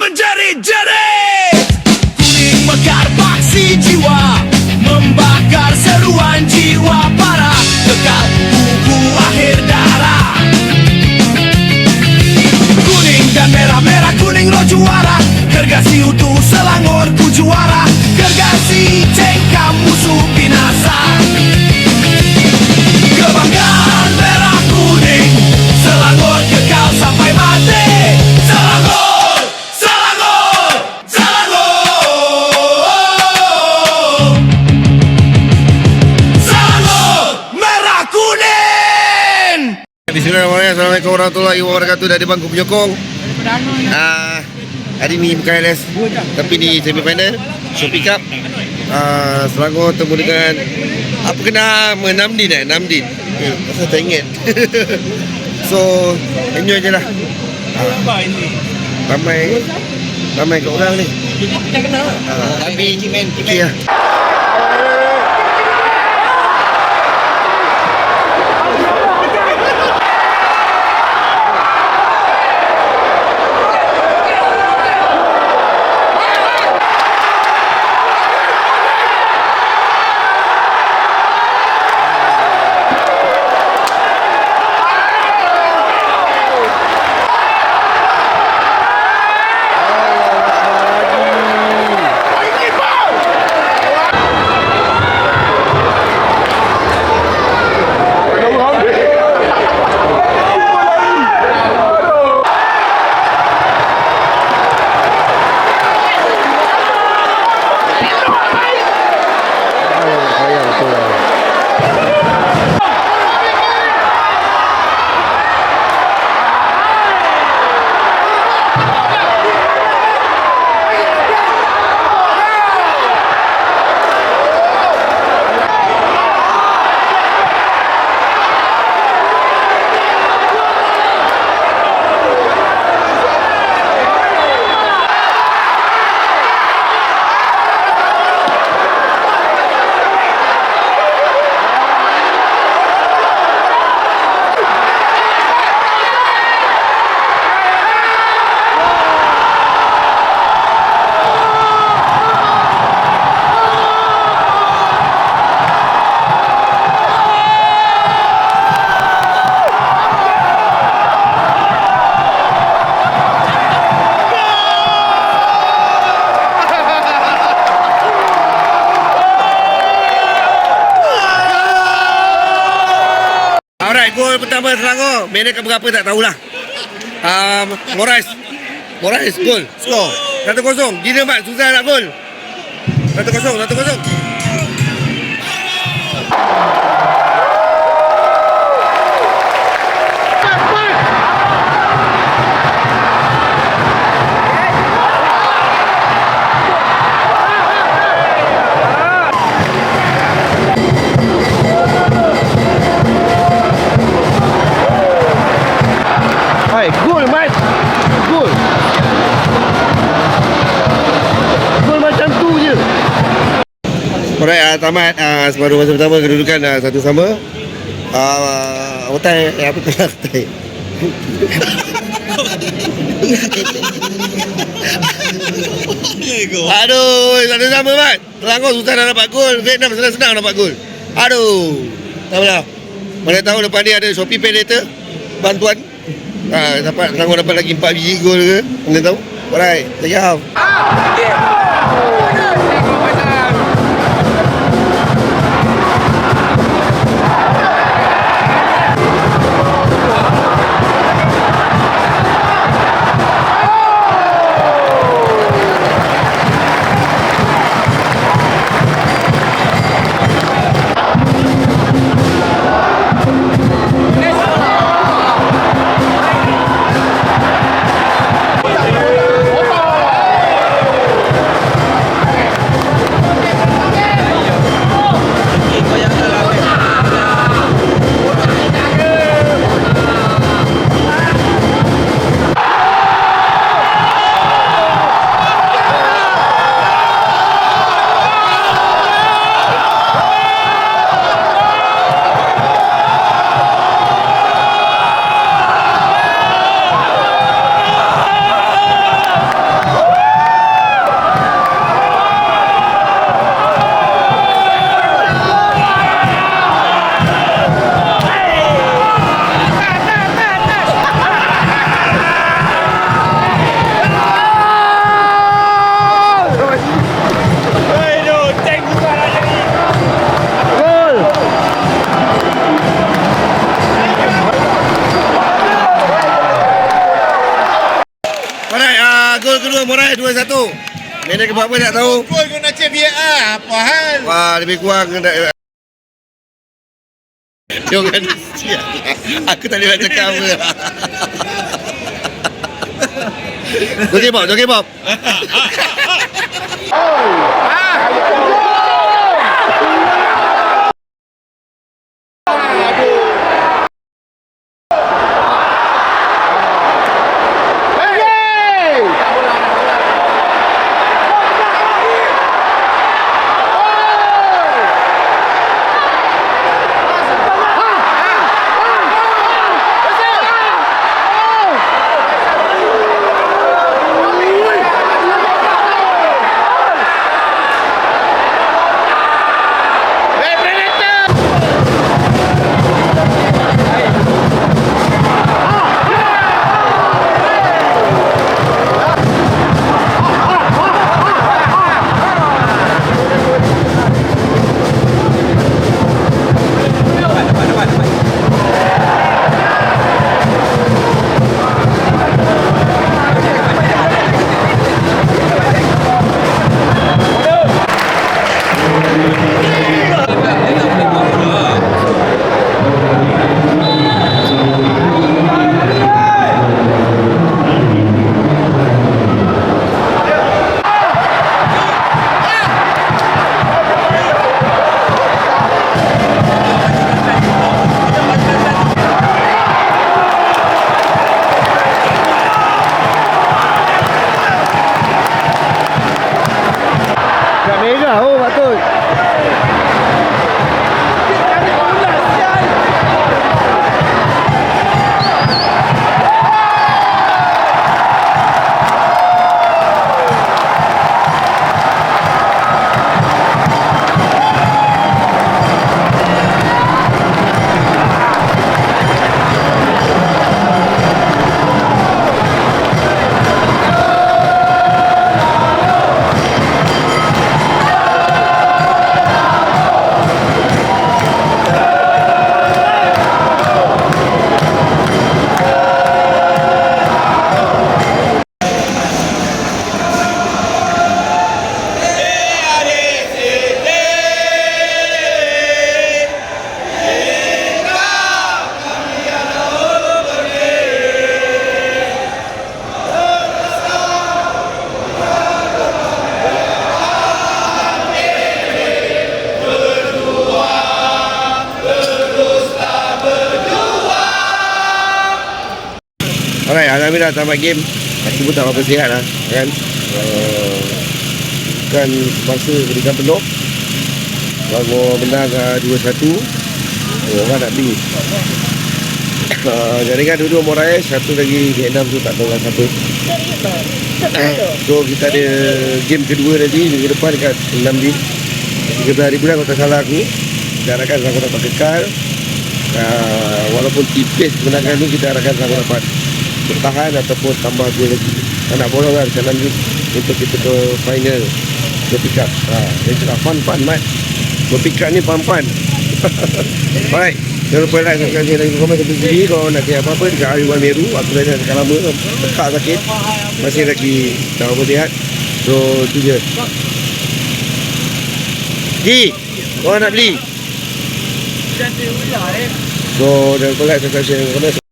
menjerit-jerit. Kuning mekar paksi jiwa, membakar seruan jiwa para kekal buku akhir darah. Kuning dan merah, merah kuning lo juara. Gergasi utuh Selangor ku juara. Gergasi cengkam musuh binasa. Kebanggaan merah kuning, Selangor kekal sampai mati. Selangor, Selangor, Selangor. Selangor merah kuning. Bismillahirrahmanirrahim. Assalamualaikum warahmatullahi wabarakatuh. Dari bangku penyokong. Hari ni bukan LS, tapi di semi final Shopee Cup. Selangor temu dengan apa kena nama Namdin Namdin. Pasal tak ingat. So enjoy je lah. Ramai kat orang ni. Kita kenal. Tapi okey lah. Alright, gol pertama Selangor. Minit ke berapa tak tahulah. Morais gol. Skor 1-0. Gila Mat, susah nak gol. 1-0. Gol Mat. Gol macam tu je. Alright, tamat separuh masa pertama, kedudukan satu sama. Otai apa tu otai. Aduh, satu sama Mat. Selangor susah nak dapat gol. Vietnam senang-senang dapat gol. Aduh. Tak apalah. Mana tahu depan dia ada Shopee Pay later. Bantuan. Selangor dapat lagi 4 biji gol ke? Mana tahu? Alright, check it out. kedua Moraes 2-1. Minit ke berapa tak tahu. Gol kau nak cek VAR. Apa hal? Wah, lebih kurang jangan siap. Aku tak boleh nak cakap apa. Joget Bob. Alright, alhamdulillah tamat game. Aku pun tak apa sihat lah kan. Bukan masa berikan penuh. Baru menang 2-1. Orang nak beli. Jadi kan dua-dua Moraes, satu lagi Vietnam tu tak tahu lah siapa. So kita ada game kedua nanti minggu depan dekat 6 di 13 hari bulan kalau tak salah aku. Kita harapkan Selangor dapat kekal. Walaupun tipis kemenangan ni, kita harapkan Selangor dapat bertahan ataupun tambah gol lagi. Nak bola kan kanan ni untuk kita ke final pick up. Itu fun mat. Pick up ni fun. Alright, jangan lupa like, subscribe dan komen sampai sini. Kalau nak tanya apa-apa dekat Ariwan Meru, aku dah dah lama tekak sakit. Masih lagi tak apa sihat. So tu je. Ji, kau nak beli? So jangan lupa like, subscribe dan komen.